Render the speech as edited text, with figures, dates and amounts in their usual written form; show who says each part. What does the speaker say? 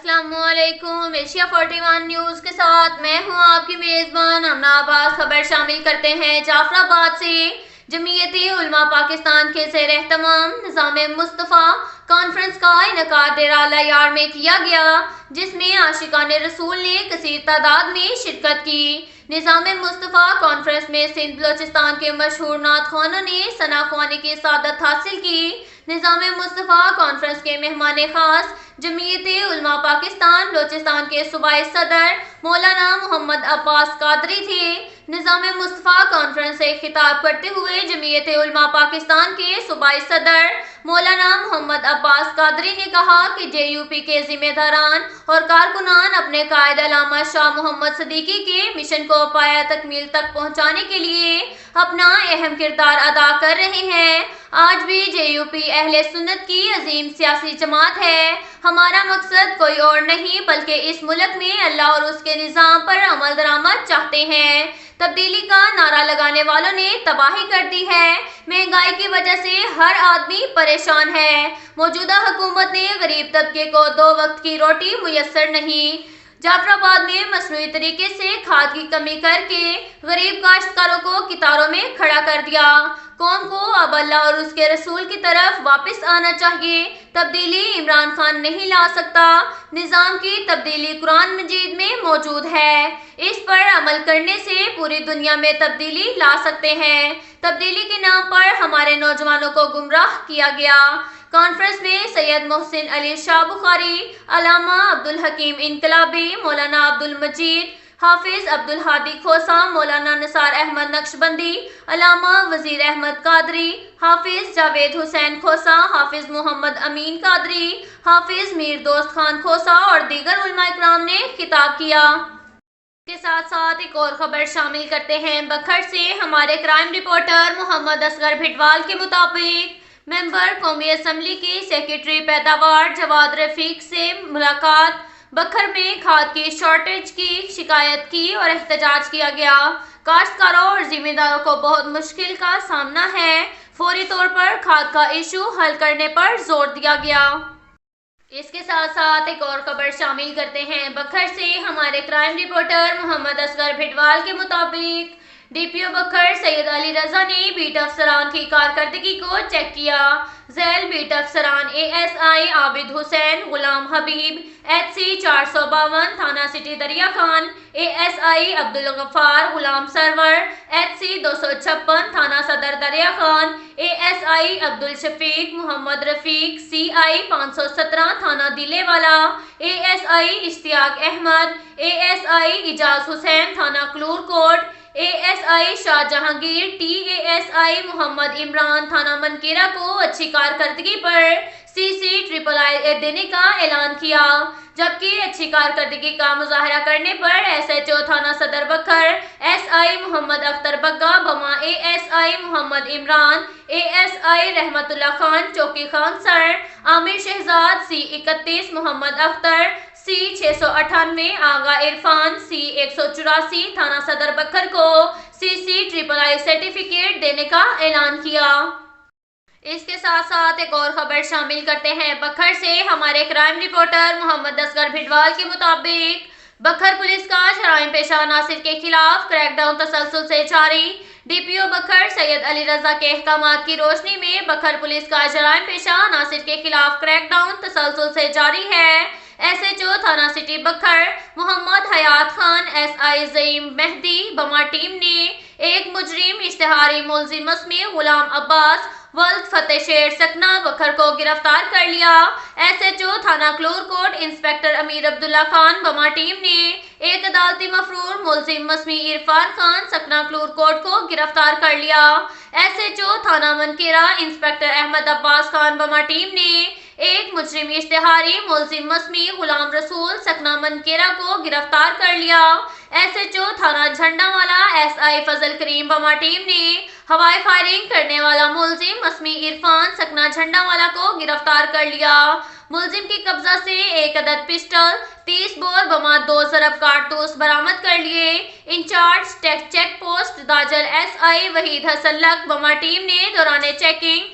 Speaker 1: السلام علیکم۔ Asia 41 news کے ساتھ میں ہوں آپ کی میزبان امنا عباس۔ خبر شامل کرتے ہیں جعفر آباد سے۔ جمعیت علماء پاکستان کے زیر اہتمام نظام مصطفیٰ کانفرنس کا انعقاد ڈیرہ العیار میں کیا گیا، جس میں عاشقان رسول نے کثیر تعداد میں شرکت کی۔ نظام مصطفیٰ کانفرنس میں سندھ بلوچستان کے مشہور نعت خوانوں نے ثنا خوانی کی سعادت حاصل کی۔ نظام مصطفیٰ کانفرنس کے مہمان خاص جمعیت علماء پاکستان بلوچستان کے صوبائی صدر مولانا محمد عباس قادری تھے۔ نظام مصطفیٰ کانفرنس سے خطاب کرتے ہوئے جمعیت علماء پاکستان کے صوبائی صدر مولانا محمد عباس قادری نے کہا کہ JUP کے ذمہ داران اور کارکنان اپنے قائد علامہ شاہ محمد صدیقی کے مشن کو پایہ تکمیل تک پہنچانے کے لیے اپنا اہم کردار ادا کر رہے ہیں۔ آج بھی JUP اہل سنت کی عظیم سیاسی جماعت ہے۔ ہمارا مقصد کوئی اور نہیں بلکہ اس ملک میں اللہ اور اس کے نظام پر عمل درآمد چاہتے ہیں۔ تبدیلی کا نعرہ لگانے والوں نے تباہی کر دی ہے۔ مہنگائی کی وجہ سے ہر آدمی پریشان ہے۔ موجودہ حکومت نے غریب طبقے کو 2 وقت کی روٹی میسر نہیں۔ جعفر آباد میں مصنوعی طریقے سے کھاد کی کمی کر کے غریب کاشتکاروں کو قطاروں میں کھڑا کر دیا۔ قوم کو اب اللہ اور اس کے رسول کی طرف واپس آنا چاہیے۔ تبدیلی عمران خان نہیں لا سکتا۔ نظام کی تبدیلی قرآن مجید میں موجود ہے۔ اس پر عمل کرنے سے پوری دنیا میں تبدیلی لا سکتے ہیں۔ تبدیلی کے نام پر ہمارے نوجوانوں کو گمراہ کیا گیا۔ کانفرنس میں سید محسن علی شاہ بخاری، علامہ عبدالحکیم انقلابی، مولانا عبدالمجید، حافظ عبدالہادی کھوسہ، مولانا نثار احمد نقشبندی، علامہ وزیر احمد قادری، حافظ جاوید حسین کھوسہ، حافظ محمد امین قادری، حافظ میر دوست خان کھوسہ اور دیگر علماء اکرام نے خطاب کیا۔ اس کے ساتھ ساتھ ایک اور خبر شامل کرتے ہیں بکھر سے۔ ہمارے کرائم رپورٹر محمد اصغر بھٹوال کے مطابق ممبر قومی اسمبلی کی سیکریٹری پیداوار جواد رفیق سے ملاقات۔ بکھر میں کھاد کی شارٹیج کی شکایت کی اور احتجاج کیا گیا۔ کاشتکاروں اور ذمہ داروں کو بہت مشکل کا سامنا ہے۔ فوری طور پر کھاد کا ایشو حل کرنے پر زور دیا گیا۔ اس کے ساتھ ساتھ ایک اور خبر شامل کرتے ہیں بکھر سے۔ ہمارے کرائم رپورٹر محمد اصغر بھٹوال کے مطابق DPO بکھر سید علی رضا نے بیٹ افسران کی کارکردگی کو چیک کیا۔ ذیل بیٹ افسران ASI عابد حسین، غلام حبیب، HC 452 تھانہ سٹی دریا خان، ASI عبدالغفار، غلام سرور، HC 256 تھانہ صدر دریا خان، ASI عبدالشفیق محمد رفیق، CI 517 تھانہ دلے والا، ASI اشتیاق احمد، ASI اجاز حسین تھانہ کلور کوٹ، ASI شاہ جہانگیر، TASI محمد عمران تھانہ منکیرا کو اچھی کارکردگی پر CC دینے کا اعلان کیا، جبکہ اچھی کارکردگی کا مظاہرہ کرنے پر SHO تھانہ صدر بکھر SI محمد اختر بگا بما ASI محمد عمران، ASI رحمت اللہ خان چوکی خان سر، عامر شہزاد C31 محمد اختر، C698 آغا عرفان، C184 تھانہ صدر بکھر کو CC سرٹیفکیٹ دینے کا اعلان کیا۔ اس کے ساتھ ساتھ ایک اور خبر شامل کرتے ہیں بکھر سے۔ ہمارے کرائم رپورٹر محمد اصغر بھٹوال کے مطابق بکھر پولیس کا جرائم پیشہ عناصر کے خلاف کریک ڈاؤن تسلسل سے جاری۔ DPO بکھر سید علی رضا کے احکامات کی روشنی میں بکھر پولیس کا جرائم پیشہ عناصر کے خلاف کریک ڈاؤن تسلسل سے جاری ہے۔ SHO تھانہ سٹی بکھر محمد حیات خان، SI زعیم مہدی بما ٹیم نے ایک مجرم اشتہاری ملزم اسمی غلام عباس ولد فتح شیر سکنہ بکھر کو گرفتار کر لیا۔ SHO تھانہ کلور کوٹ انسپکٹر امیر عبداللہ خان بما ٹیم نے ایک عدالتی مفرور ملزم مسمی عرفان خان سکنہ کلور کوٹ کو گرفتار کر لیا۔ SHO تھانہ منکیرا انسپکٹر احمد عباس خان بما ٹیم نے ایک مجرم اشتہاری ملزم مسمی غلام رسول سکنہ منکیرا کو گرفتار کر لیا۔ SHO تھانہ جھنڈا والا SI فضل کریم بما ٹیم نے ہوائی فائرنگ کرنے والا ملزم مسمی عرفان سکنہ جھنڈا والا کو گرفتار کر لیا۔ ملزم کی قبضہ سے ایک عدد پسٹل، 30 بور بما 2 ضرب کارتوس برآمد کر لیے۔ Incharge check post Dajal SI Waheed Hassan لک بما ٹیم نے دوران چیکنگ